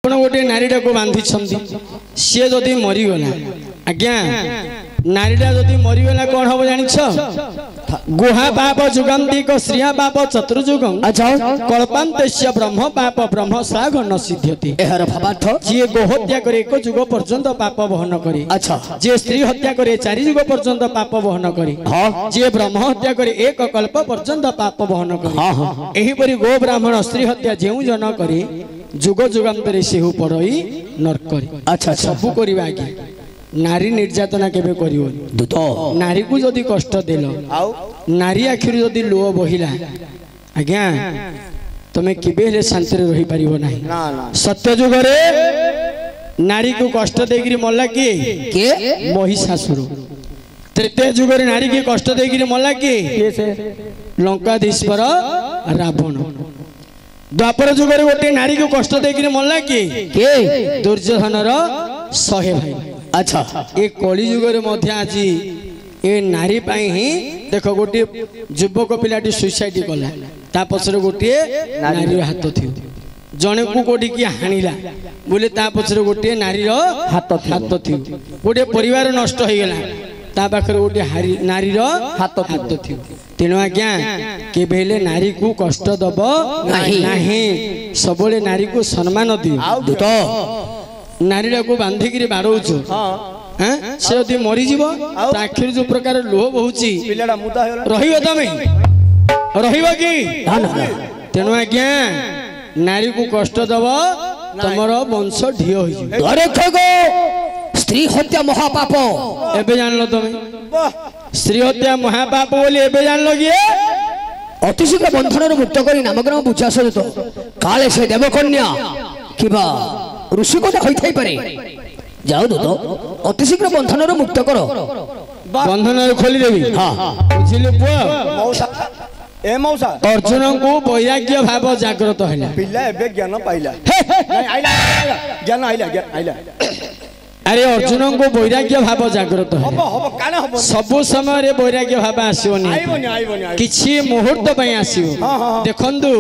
आपण गोटे नारीटा को बांधी सी जदि मरीगला आज्ञा नारीटा जदि मरीगला कौन हम जान गुहा पाप जुगांतिक श्रिया पाप चतुर्जुगं अच्छा कल्पांतस्य ब्रह्म पाप ब्रह्म श्राग न सिद्ध्यति एहर भावार्थ जे गो हत्या करे एक जुग पर्यंत पाप वहन करे अच्छा जे स्त्री हत्या करे 4 जुग पर्यंत पाप वहन करे हां जे ब्रह्म हत्या करे एक कल्प पर्यंत पाप वहन करे हां एही परि गो ब्राह्मण स्त्री हत्या जेउ जन करे जुग जुगांतरे सेहु पड़ई नरक करे अच्छा सब करबा आगे नारी निर्यातना केबे करियो दूत नारी को जदि कष्ट देलो नारी आखिर जदि लुह बहिला आज्ञा तमे केबे ले शांति रही परिबो नाही ना ना सत्य जुग रे नारी को कष्ट देगिरी मल्ला के महिषासुर तृतीय जुग रे नारी के कष्ट देगिरी मल्ला के से लंकाधीश्वर रावण द्वापर जुग रे गोटे नारी को कष्ट देगिरी मल्ला के दुर्योधन रो 100 भाई अच्छा ए कली जुग रे मध्य आज ए नारी पाई ही देखो गोटे युवक पिलाटी सुसाइड कला ता पछरे गोटे नारी हाथ थी जने को कोडी की हानिला बोले ता पछरे गोटे नारी रो हाथ थी गोटे परिवार नष्ट हो गेला ता पाखरे गोटे नारी रो हाथ थी तेणु आज्ञा के बेले नारी को कष्ट दब नाही सबले नारी को सम्मान दियो तो नारीटा को बांधिकी बाड़ौच से यदि मरी जीव आखिर जो प्रकार लोह बहुची तमें कि तेणु आज्ञा नारी को कष्ट दब तुमर वंश ढी हो स्त्री हत्या महापाप एबे जानलो तमें स्त्री हत्या महापाप बोली एबे जानलो कि अति शीघ्र बंधन मुक्त करी नामग्राम बुझा सहित काले से देवकन्या किबा ऋषि को होई पारे जाओ तो अति शीघ्र बंधन मुक्त करो बंधन खोली देवी हां बुझिले पुआ मौसा ए मौसा अर्जुन को वैराग्य भाव जागृत हैला पिल्ला एबे ज्ञान पाइला नहीं आइला ज्ञान आइला अरे अर्जुन को वैराग्य भाव जागृत है सब समय रे वैराग्य भाव आसीबनी किछि मुहूर्त पई आसीबो देखंतु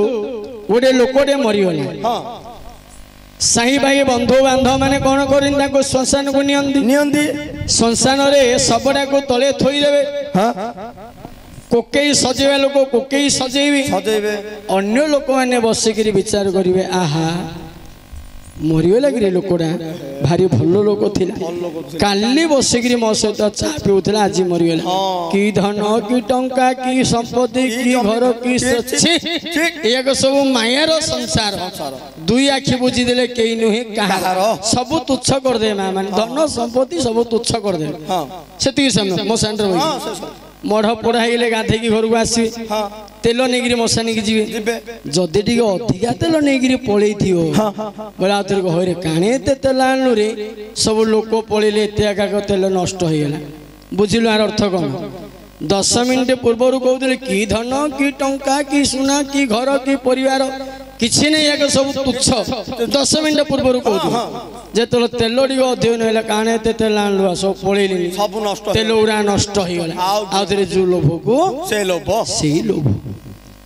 गोटे लोकटे मरिगला साही भाई बंधु बांधव माने कौन कर श्मशान को नियंती श्मशान रे सबटा को तले थोई देवे कोकेई सजेवा लोक कोकेई सजेबी अन्य लोक माने बसिक विचार करिवे आहा मरीगला कि लोकटा भारी भल लोक काली बसिक मो सहित चा पीला आज मरीगला कि धन कि टंका कि संपत्ति कि घर कि सब मायार संसार दुई आखि बुझीदे कई नुहे कहार सब तुच्छ करदे माने धन संपत्ति सब तुच्छ करदे से समय मो सेंटर मढ़ पोड़ा है गाधे घर को आस तेल नहीं मशानी की जी जदि टी अधिका तेल नहीं पलि बोले आउे घरे काणे एत तेल आणु रे सब लोक पलैले एत तेल नष्ट हो गला बुझिलु यार अर्थ कौन 10 मिनिट पूर्वर कहते कि धन कि टंका कि सुना कि घर कि परिवार किसी नहीं एक सब तुच्छ 10 मिनिट पूर्वर कहते जो तेल टी अध्ययन है काणे एत तेल आणलु सब पलैली तेल गुरा नष्ट हो गला आउे जो लोभ को से लोभ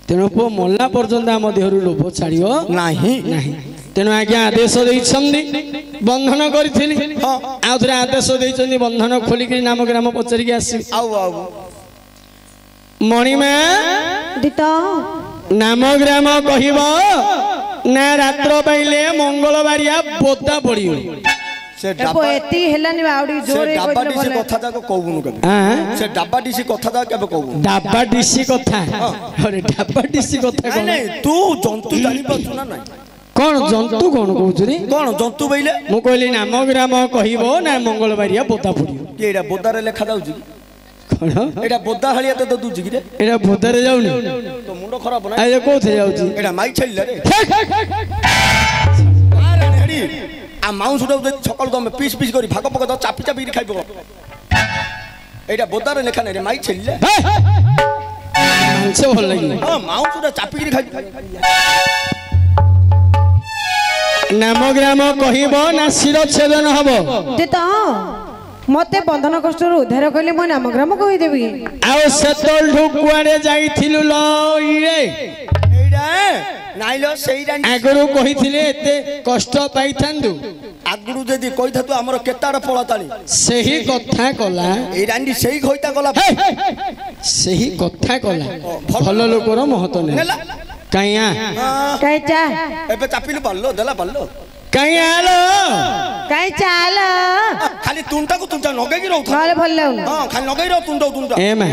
तेणु पुओ मल्ला पर्यंत आम देहरु लोभ छाड़ियो नाही तेणु आज्ञा आदेश बंधन करी आउे आदेश देइछन्ती बंधन खोलिक नाम ग्राम पचारिक आसी मणिमा नाम ग्राम कहब ना रात्र पाइले मंगलबारिया बोता पड़ियो से एती हेलानी आउडी जोरे डाबा डिसी कथा जाको कहबुनु के हां से डाबा डिसी कथा जा केबे कहबु डाबा डिसी कथा अरे डाबा डिसी कथा कोन नहीं तू जंतु जानि पछु ना नहीं कोन जंतु कोन कहू रे कोन जंतु बइले मु कहली नाम ग्राम कहबो ना मंगलबारिया बोता पड़ियो के एडा बोदा रे लेखा जाउजी कोन एडा बोदा हलिया तो दूजी रे एडा बोदा रे जाउनी तो मुंडो खराब ना ए कोथे जाउजी एडा माई छेल रे अरे नेडी आ माउस उडा छकल दम पीस पीस करी भाग पक चापी चापी खाइबो एडा बोदा रे लेखा नै रे माई छेल रे मांस भल लागि हां माउस उडा चापी खाइ नाम ग्राम कहबो ना शिर छेदन हबो ते त मते बंधन कष्ट उद्धार कले मो नाम ग्राम कहि देबी आ सेतल ढुकुआरे जाइथिलु ल इरे एडा नाइलो सही रानी आगरू कहिथिले एते कष्ट पाइथांदु आगरू जदी कहिथा तू हमर केताड़ पळताली सही कथा कला ए रानी सही कहिता गला सही कथा कला भलो लोकर महत ने काया कैचा एबे चापिलु बल्लो देला बल्लो काया आलो काई चालो खाली तुंटा को तुंटा नगे की रहू नले भल लाउन हां खाली नगे रह तुंटा ए मा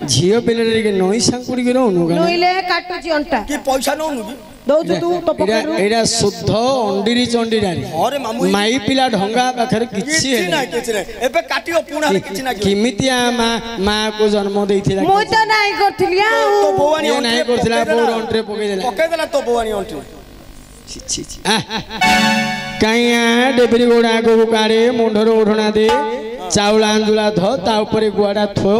झियो पिले रे नई सांकुड़ी के रहनु गाना नइले काटुची अंटा की पैसा नउनु की दउछु तू तो पकड़ एडा शुद्ध अंडीरी चंडीरा रे अरे मामू माई पिला ढंगा पाखर किछि किछि ना एबे काटियो पुणा किछि ना किमितिया मां को जन्म देइथिला मु तो नाही करथिलिया तो बोवानी ये नाही करथिला बोर अंटरे पकई देला तो बोवानी अंटे छी काया डेबरी गोड़ा आगो काड़े मुंडर ओढ़ना दे चावल आंजुला धो ता ऊपर गुआड़ा थो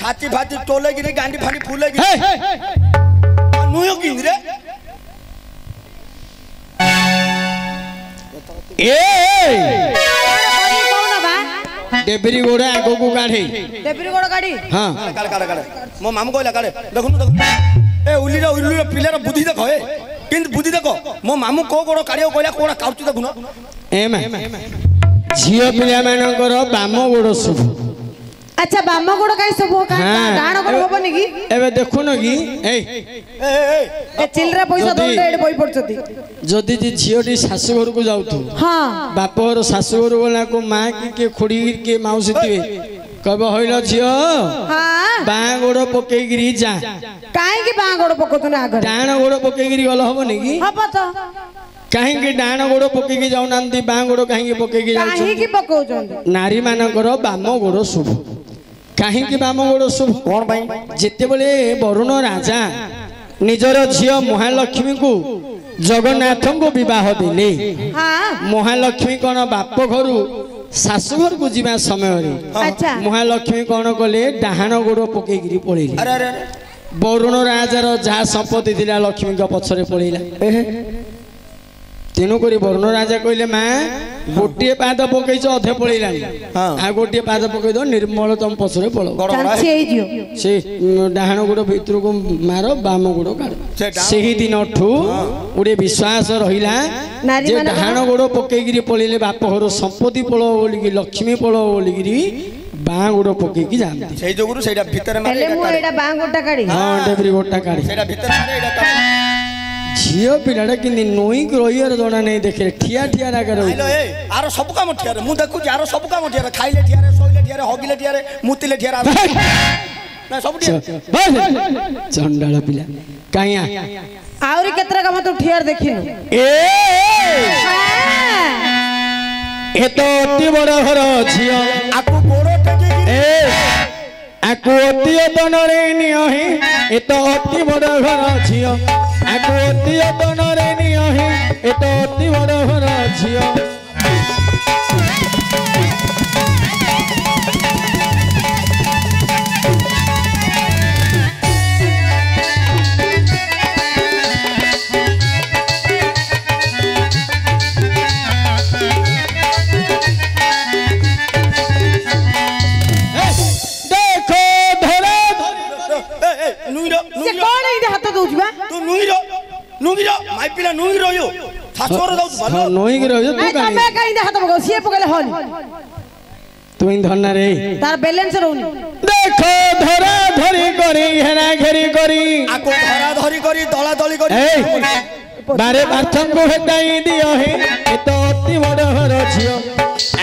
छाती भाती टोले गिरे गांडी फाड़ी फूले गिरे नुयो किंद्रे ए कौन बा डेबरी गोड़ा आगो को काढ़े डेबरी गोड़ गाड़ी हां काड़े मो मामू कहला काड़े देखु ए उलीरा पिलार बुद्धि देखो ए किंत बुद्धि देखो मो मामू को गोड़ काड़ियो कहला कोड़ा काउचु देखु न ए मा झियो पिला मानकर बाम गोड़ शुभ अच्छा बाम गोड़ काई सब का डाण गोड़ होबनी की एबे देखु न की ए ए चिलरा पैसा दंड एड बई पड़छती जदी जी झियोटी सासु घर को जाउथु हां बाप घर सासु घर वाला को मां की के खुड़ी के मौसी थिवे कबे होइलो झियो हां बा गोड़ पकेई गिरी जा काई की बा गोड़ पकोत ना आगर डाण गोड़ पकेई गिरी गल होबनी की हब तो काहे के डाण गोड़ पकेई के जाउ नांती बा गोड़ काहे के पकेई के जाउ काहे की पकोचन नारी मानकर बाम गोड़ शुभ काहे के बाम गोड़ शुभ कोन भाई जेते बेले वरुण राजा निजर झियो महालक्ष्मी को जगन्नाथ को विवाह दिले हां महालक्ष्मी कोन बाप घरु सासु घर को जीवा समय रे अच्छा महालक्ष्मी कोन कले डाहाण गोड़ पकेई गिरी पळेली अरे अरे वरुण राजार जा संपत्ति थिला लक्ष्मी को पछरे पळेला तेनु करी वरुण राजा कहले मां गोटे पाद पकईछ अधे पळेलानी आ गोटे पाद पकई दो निर्मल तम पछरे पळो चांसी एई जियो से डाहाण गोड़ भीतर को मारो बाम गोड़ काढ सेही दिन ठू उडे विश्वास रहिला जे डाहाण गोड़ पकई गिरी पळेले बाप घर संपत्ति पळो बोली कि लक्ष्मी पळो बोली गिरी बा गोड़ पकई की जानती सेही जोगुरु सेडा भीतर मारे हेले मु एडा बा गोटा काडी हां डेबरी गोटा काढी सेडा भीतर मारे एडा झियो पिलाडा कि नई रहियर जणा नहीं देखे ठिया ठिया रागर आइलो ए आरो सब काम ठियारे मु देखु यारो सब काम ठियारे खाइले ठियारे सोइले ठियारे हगिले ठियारे मुतिले ठियारे ना सब ठियारे चंडाळ पिला काया आउरी केतरा काम तू ठियार देखिनु ए तो अति बड़ घर झियो आकु गोरो टेकी ए आकु अति तनरे नियहि ए तो अति बड़ घर झियो आकु अति तनरे नियहि ए तो अति बड़ घर झियो माई पिला नुई रहियो फासोर जाउ भलो नई के रहियो तू काहे तमे काई हाथ पको सिए पकले हल तू इन धन्ना रे तार बैलेंस रहउनी देखो धरा धरी करी हेरा घेरी करी आको धरा धरी करी दला दली करी ए बारे पार्थम को हेताई दियो हे ए तो अति बड़ घर झियो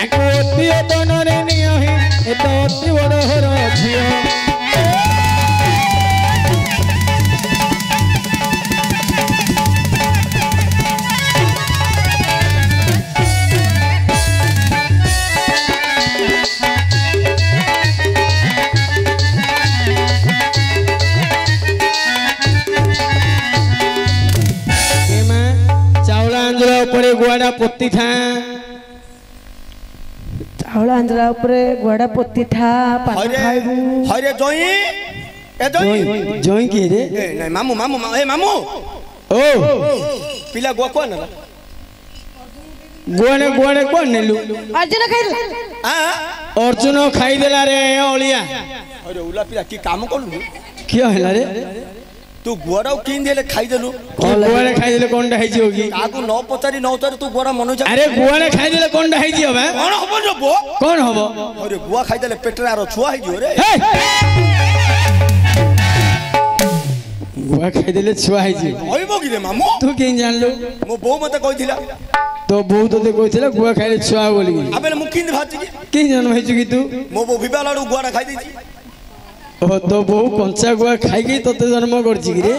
आको अति तनरे नियो हे ए तो अति बड़ घर झियो ऊपर गुआड़ा पोती था चावल आंजरा ऊपर गुआड़ा पोती था पानी खाइबू हरे जोई ए जोई जोई के रे ए नहीं मामू मामू ए मामू ओ पिला गुआ कोन गुआने गुआने कोन नेलु अर्जुन खाइल हां अर्जुन खाई देला रे ओलिया अरे उला पिला की काम करलु किया हैला रे तू गुआरा किन देले खाई देलु गुआड़े खाइदेले कोनटा हेजी होगी काकू न पचारी न उतारे तू गुआरा मन इच्छा अरे गुआड़े खाइदेले कोनटा हेजी होबे कोन हबो रे बो कोन हबो अरे गुआ खाई देले पेटरे आरो छुआ हेजी रे गुआ खाइदेले छुआ हेजी होइबो कि रे मामू तू केन जानलु मो बो मते कहिथिला तो बहुत तो कहथिला गुआ खाइले छुआ बोली अबे मु किन भाती कि केन जन्म हेजु कि तू मो बो बिबालाडू गुआरा खाई देछि ओ तो बहु कंचा गुआ खाई के तते जन्म करछि कि रे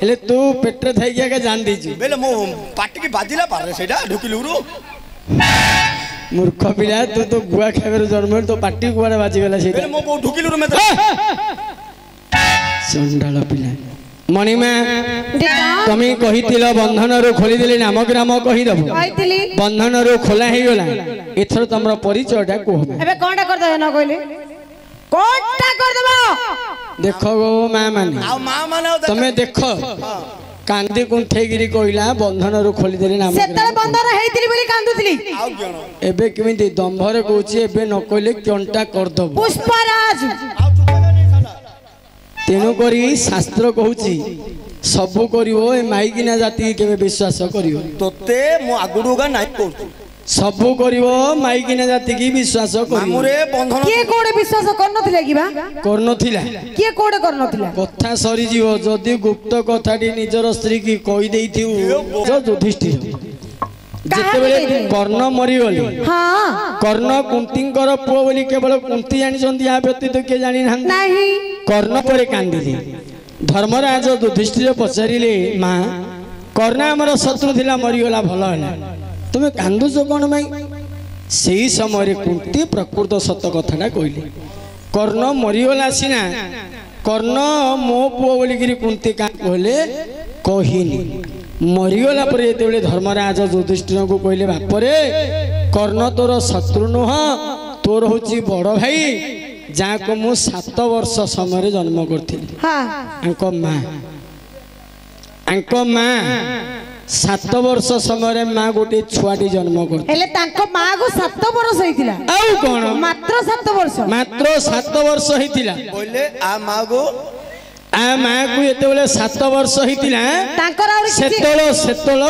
हेले तू पेटरे थाई के जान देछि बेले मो पाटी के बाजिला पारे सेटा ढुकिलुरु मूर्ख पिला तू तो गुआ खाइबर जन्म तो पाटी गुआरे बाजी गेला सेटा बेले मो बो ढुकिलुरु मते चंडाल पिला मणिमा तमे कहितिल बंधन रो खोली देली नाम ग्राम कहि दबो कहतिली बंधन रो खोला हे गेला एथर तमरा परिचयटा कहबो एबे कोनटा कर दे न कहले कोनटा कर देबो देखो गो मां माने आ मां माने तमे देखो कांदी कुंठे गिरी कहिला बंधन रो खोली देली नाम सेतले बंधन हेइतिली बोली कांदुतिली आउ केन एबे केमिति दंभरे कहूची एबे न कहले कोनटा कर दबो पुष्पराज आउ चुका नहीं साला तेनु करी शास्त्र कहूची सबु करिवो ए माइकिना जाति केबे विश्वास करिवो तोते मो आगुडुगा नाइ कोर्तु सबु करिवो माइकिना जाति की विश्वास करिवो मामुरे बंधन किए कोडे विश्वास करनथिले कि बा करनथिला किए कोडे करनथिला कथा सरी जीव जदि गुप्त कथाटी निजर स्त्री की कहि देइथिउ जो युधिष्ठिर जेतेबेले कर्ण मरि गले हां कर्ण कुंतींकर पुओ बोली केवल कुंती जानि जंदी आ व्यतीत के जानि ना नहीं कर्ण परे कांदिले धर्मराज युधिष्ठिर पचारिले मां कर्ण हमर शत्रु थिला मरि गला भलो हला तुमे कांदुछ कोन माई सेही समय कुंती प्रकृत सत्य कथाटा कहले कर्ण मरि गला सिना कर्ण मो पुओ बोली गिरी कुंती का कहले कहिनी मरीगला पर ये धर्मराज युधिष्ठिर को कहले बापरे कर्ण तोर शत्रु नुह तोर हूँ बड़ भाई जहाँ को मु 7 वर्ष समय जन्म करी माँ 7 वर्ष समय माँ गोटे छुआटी जन्म कर माँ को 7 वर्ष होइतिला कौन मात्र 7 वर्ष बोले आ माँ को आ माँ को ये 7 वर्ष होता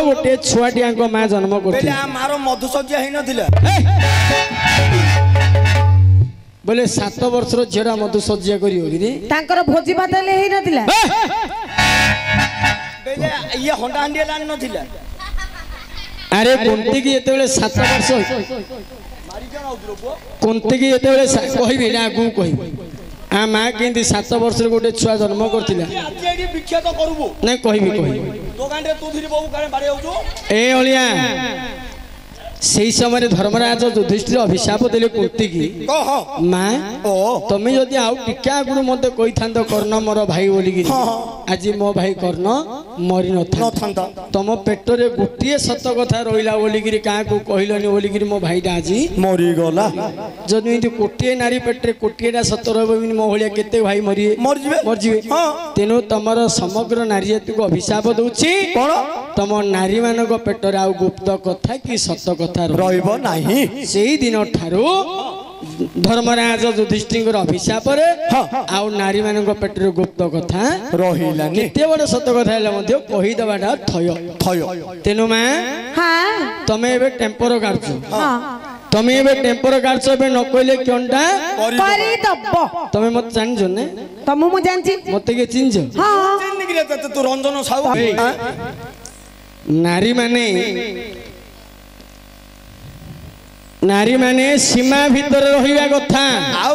गोटे छुआटी माँ जन्म कर मारो मधुसज्जा ही नथिला बोले 7 वर्ष झीरा मधुसज्जा कर भोजी भात ही नथिला ये हंडा हांडी लान नथिला अरे कुंती की ये 7 वर्ष कुंती की ये कहबी ना आगू कहबी आ माँ केंदी 7 वर्ष गोटे छुआ जन्म करथिला नहीं कहबी ए ओलिया सेही समय धर्मराज युधिष्ठिर अभिशाप देले कुंती की माँ तमे जदि आउ टिके आगु मते कहि थांत कर्ण मोर भाई बोली की आज मो भाई कर्ण मरि न था तम पेटरे गोटे सत कथा रहिला बोली की का को कहिलनी बोली की मो भाईटा आज मरि गला जदि कोटिए नारी पेटरे कोटिएटा सत रहबो मो भलिया केते भाई मर जिवे तेनु तमर समग्र नारी जाति को अभिशाप दउछि कोन तम नारी मानक पेटरे आउ गुप्त कथा कि सत कथा रहइबो नाही सेही दिन ठारू धर्मराज युधिष्ठिर अभिशाप आउ नारी मानक पेटरे गुप्त कथा रहिलानी केते बड़ सत कथा हैला मध्ये कहि दबाटा थय तेनु मां हां तमे एबे टेम्पर काढछु तमे एबे टेम्पर काढछु एबे न कहले कोनटा करि दबो तमे मत जानजो ने तमु मु जानछि मते के चिन्हजो हां चिन्ह गिरे त तू रंजन साहू नारी माने सीमा भीतर रहिबा कथा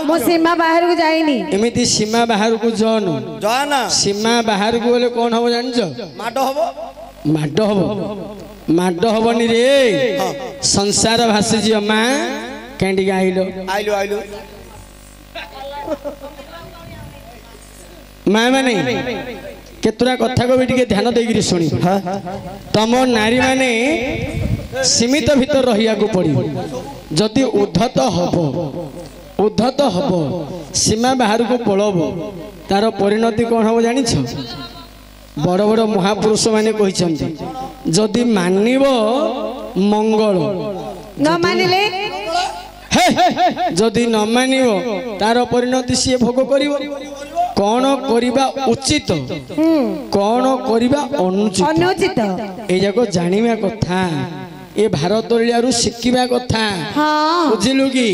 मो सीमा बाहर को जाइनी एमिति सीमा बाहर को जाना सीमा बाहर को बोले कौन हबो जानजो माडो हबनी रे संसार भासी जियो मां कैंडी आइलो मां माने केतुरा कथा को भी टिके ध्यान देगिरी सुनी तम नारी माने सीमित भीतर रहिया को पड़ी जदि उद्धत हब सीमा बाहर को पड़ब तार परिणति कौन हम जानिछ बड़ बड़ महापुरुष माने कहिसंती जदि मानिब मंगल न मानिले जदि न मानिब तार परिणति सी भोग करिवो कौन करिबा उचित कौन करिबा अनुचित अनुचित ए जाको जानिबा कथा ए भारत लियारू शिखिबा कथा हाँ बुझिलु कि